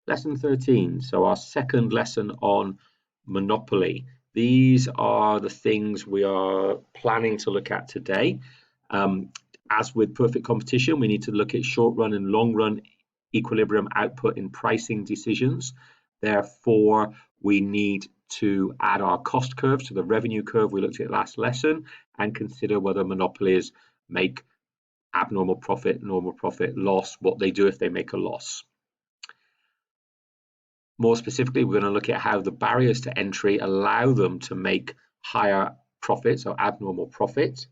Lesson 13, so our second lesson on monopoly. These are the things we are planning to look at today. As with perfect competition, we need to look at short run and long run equilibrium output in pricing decisions. Therefore, we need to add our cost curve to the revenue curve we looked at last lesson and consider whether monopolies make abnormal profit, normal profit, loss, what they do if they make a loss. More specifically, we're going to look at how the barriers to entry allow them to make higher profits or abnormal profit.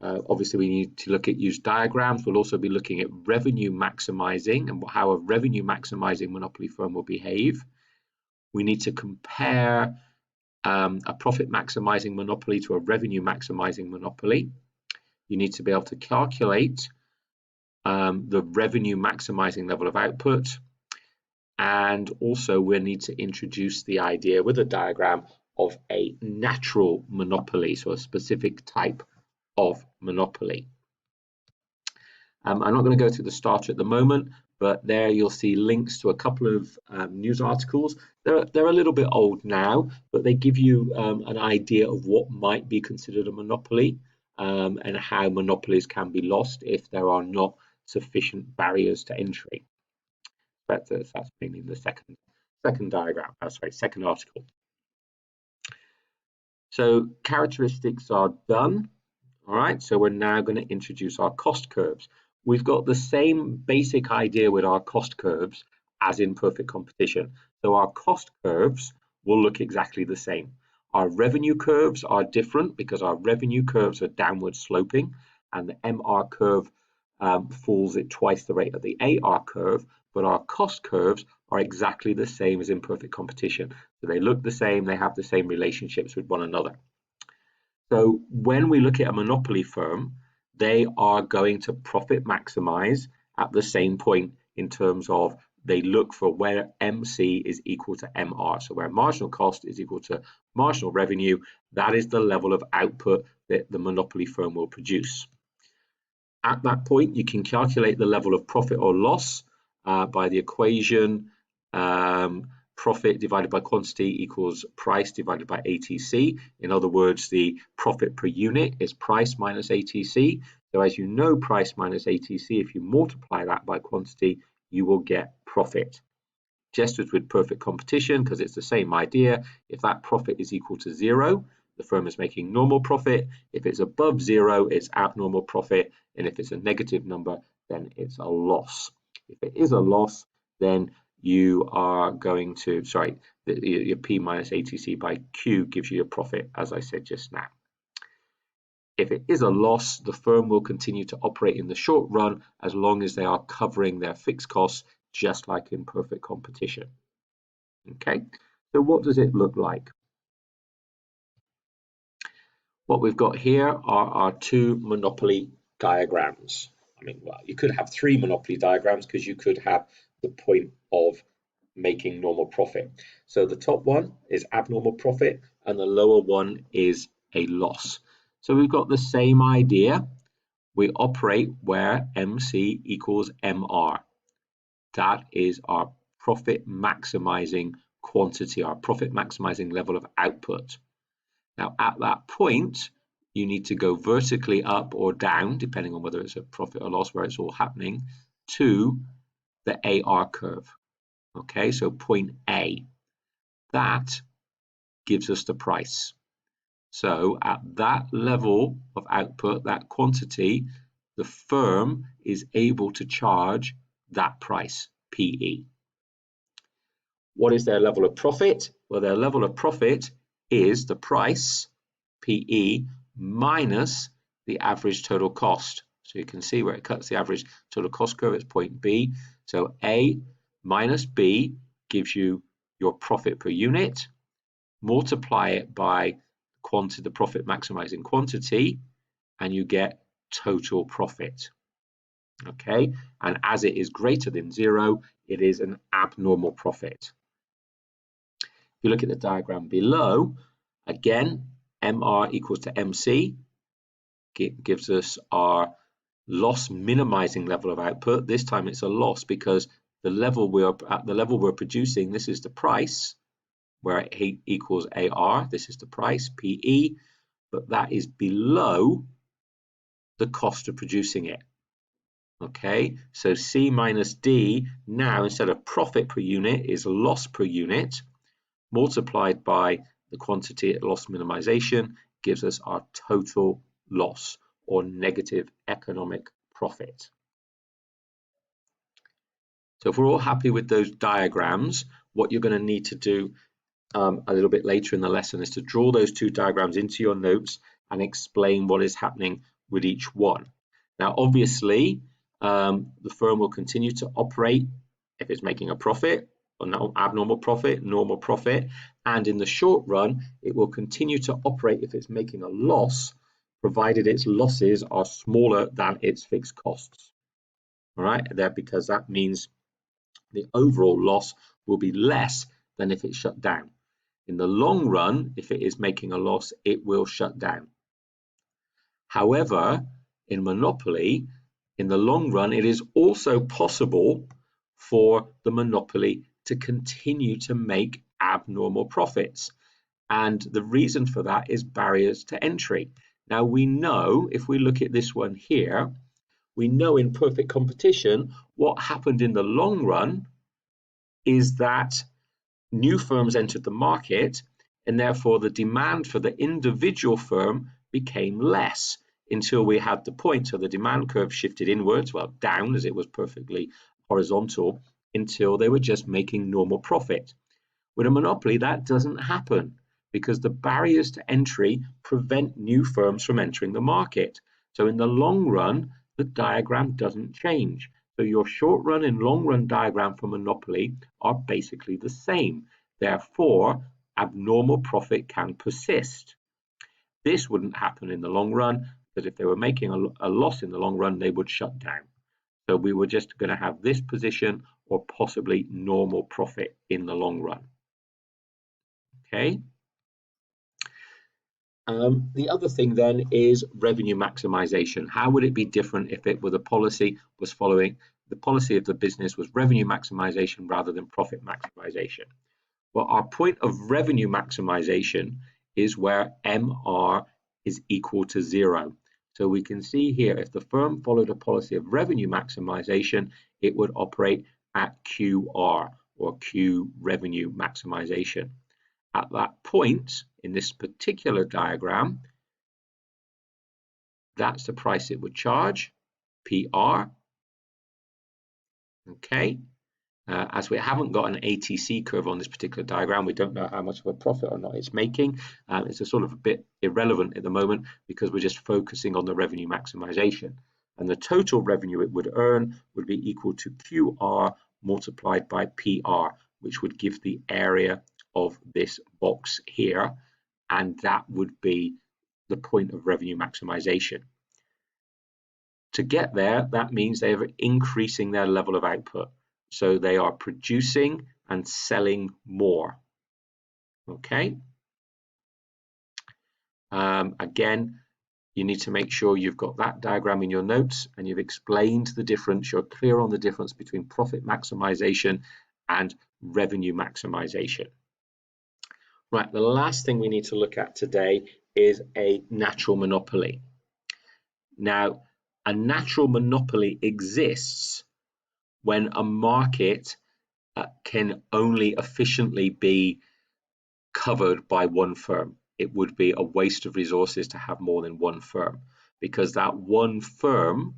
Obviously, we need to use diagrams. We'll also be looking at revenue maximizing and how a revenue maximizing monopoly firm will behave. We need to compare a profit maximizing monopoly to a revenue maximizing monopoly. You need to be able to calculate the revenue maximizing level of output. And also we need to introduce the idea with a diagram of a natural monopoly, so a specific type of monopoly. I'm not going to go through the starter at the moment, but there you'll see links to a couple of news articles. They're a little bit old now, but they give you an idea of what might be considered a monopoly and how monopolies can be lost if there are not sufficient barriers to entry. That's mainly the second diagram. Second article. So characteristics are done. All right, so we're now going to introduce our cost curves. We've got the same basic idea with our cost curves as in perfect competition. So our cost curves will look exactly the same. Our revenue curves are different because our revenue curves are downward sloping and the MR curve falls at twice the rate of the AR curve, but our cost curves are exactly the same as in perfect competition. So they look the same, they have the same relationships with one another. So when we look at a monopoly firm, they are going to profit maximize at the same point in terms of they look for where MC is equal to MR. So where marginal cost is equal to marginal revenue, that is the level of output that the monopoly firm will produce. At that point, you can calculate the level of profit or loss by the equation profit divided by quantity equals price divided by ATC. In other words, the profit per unit is price minus ATC. So as you know, price minus ATC, if you multiply that by quantity, you will get profit. Just as with perfect competition, because it's the same idea, if that profit is equal to 0, the firm is making normal profit. If it's above 0, it's abnormal profit. And if it's a negative number, then it's a loss. If it is a loss, then you are going to, your P minus ATC by Q gives you your profit, as I said just now. If it is a loss, the firm will continue to operate in the short run as long as they are covering their fixed costs, just like in perfect competition. Okay, so what does it look like? What we've got here are our two monopoly diagrams. Well, you could have three monopoly diagrams because you could have the point of making normal profit. So the top one is abnormal profit and the lower one is a loss. So we've got the same idea. We operate where MC equals MR. That is our profit maximizing quantity, our profit maximizing level of output. Now at that point, you need to go vertically up or down, depending on whether it's a profit or loss, where it's all happening, to the AR curve. Okay, so point A, that gives us the price. So at that level of output, that quantity, the firm is able to charge that price, PE. What is their level of profit? Well, their level of profit is the price, PE, minus the average total cost. So you can see where it cuts the average total cost curve, it's point B. So A minus B gives you your profit per unit, multiply it by the profit maximizing quantity, and you get total profit. Okay, and as it is greater than 0, it is an abnormal profit. If you look at the diagram below, again, MR equals to MC, gives us our loss minimizing level of output. This time it's a loss because the level we're producing, this is the price, where A equals AR, this is the price, PE, but that is below the cost of producing it. Okay, so C minus D now, instead of profit per unit, is loss per unit, multiplied by the quantity at loss minimization, gives us our total loss or negative economic profit. So if we're all happy with those diagrams, what you're going to need to do a little bit later in the lesson is to draw those two diagrams into your notes and explain what is happening with each one. Now, obviously, the firm will continue to operate if it's making a profit, or no abnormal profit, normal profit, and in the short run, it will continue to operate if it's making a loss, provided its losses are smaller than its fixed costs. All right, there, because that means the overall loss will be less than if it shut down. In the long run, if it is making a loss, it will shut down. However, in monopoly, in the long run, it is also possible for the monopoly to continue to make abnormal profits. And the reason for that is barriers to entry. Now, we know, if we look at this one here, we know in perfect competition, what happened in the long run is that new firms entered the market, and therefore the demand for the individual firm became less until we had the point. So the demand curve shifted inwards, well, down, as it was perfectly horizontal, until they were just making normal profit. With a monopoly, that doesn't happen because the barriers to entry prevent new firms from entering the market. So in the long run, the diagram doesn't change. So your short run and long run diagram for monopoly are basically the same. Therefore, abnormal profit can persist. This wouldn't happen in the long run, because if they were making a loss in the long run, they would shut down. So we were just going to have this position or possibly normal profit in the long run. Okay. The other thing then is revenue maximization. How would it be different if it were the policy was following the policy of the business was revenue maximization rather than profit maximization? Well, our point of revenue maximization is where MR is equal to 0. So we can see here, if the firm followed a policy of revenue maximization, it would operate at QR, or Q revenue maximization. At that point, in this particular diagram, that's the price it would charge, PR. Okay. As we haven't got an ATC curve on this particular diagram, we don't know how much of a profit or not it's making. It's a sort of a bit irrelevant at the moment because we're just focusing on the revenue maximization. And the total revenue it would earn would be equal to QR multiplied by PR, which would give the area of this box here. And that would be the point of revenue maximization. To get there, that means they are increasing their level of output. So they are producing and selling more. Okay. Again, you need to make sure you've got that diagram in your notes and you've explained the difference. You're clear on the difference between profit maximization and revenue maximization. Right, the last thing we need to look at today is a natural monopoly. Now, a natural monopoly exists when a market can only efficiently be covered by one firm. It would be a waste of resources to have more than one firm, because that one firm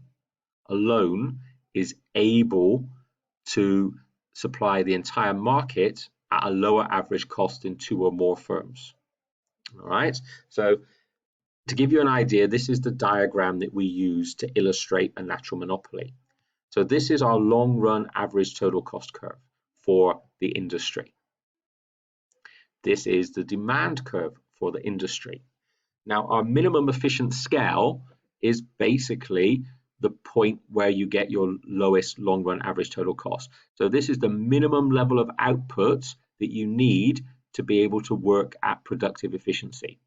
alone is able to supply the entire market at a lower average cost than two or more firms. All right, so to give you an idea, this is the diagram that we use to illustrate a natural monopoly. So this is our long run average total cost curve for the industry. This is the demand curve for the industry. Now, our minimum efficient scale is basically the point where you get your lowest long run average total cost. So this is the minimum level of output that you need to be able to work at productive efficiency.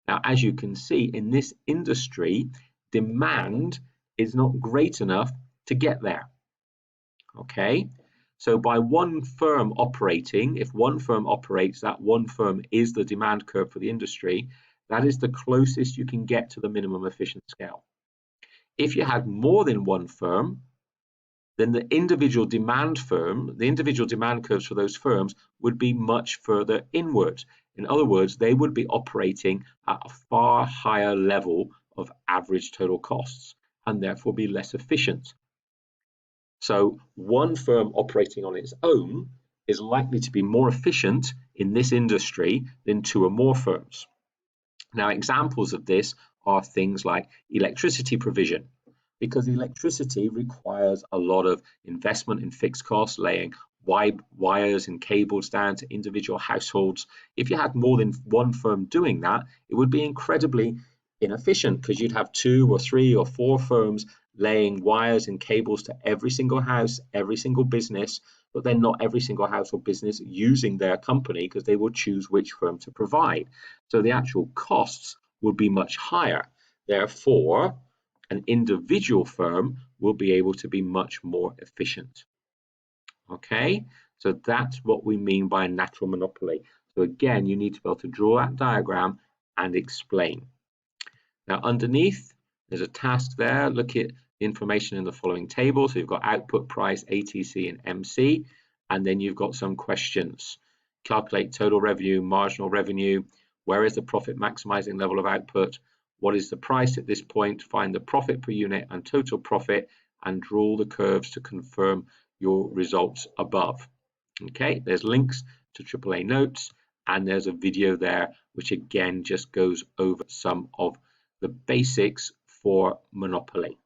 Now, as you can see in this industry, demand is not great enough to get there. Okay, So by one firm operating, if one firm operates, that one firm is the demand curve for the industry, that is the closest you can get to the minimum efficient scale. If you had more than one firm, then the individual demand curves for those firms would be much further inward. In other words, they would be operating at a far higher level of average total costs and therefore be less efficient. So one firm operating on its own is likely to be more efficient in this industry than two or more firms. Now, examples of this are things like electricity provision, because electricity requires a lot of investment in fixed costs, laying wires and cables down to individual households. If you had more than one firm doing that, it would be incredibly inefficient because you'd have 2 or 3 or 4 firms laying wires and cables to every single house, every single business, but then not every single house or business using their company because they will choose which firm to provide. So the actual costs would be much higher. Therefore, an individual firm will be able to be much more efficient. Okay, so that's what we mean by a natural monopoly. So again, you need to be able to draw that diagram and explain. Now underneath, there's a task there. Look at the information in the following table. So you've got output price, ATC, and MC, and then you've got some questions. Calculate total revenue, marginal revenue. Where is the profit maximizing level of output? What is the price at this point? Find the profit per unit and total profit, and draw the curves to confirm your results above. Okay, there's links to AAA notes, and there's a video there which again just goes over some of the basics for monopoly.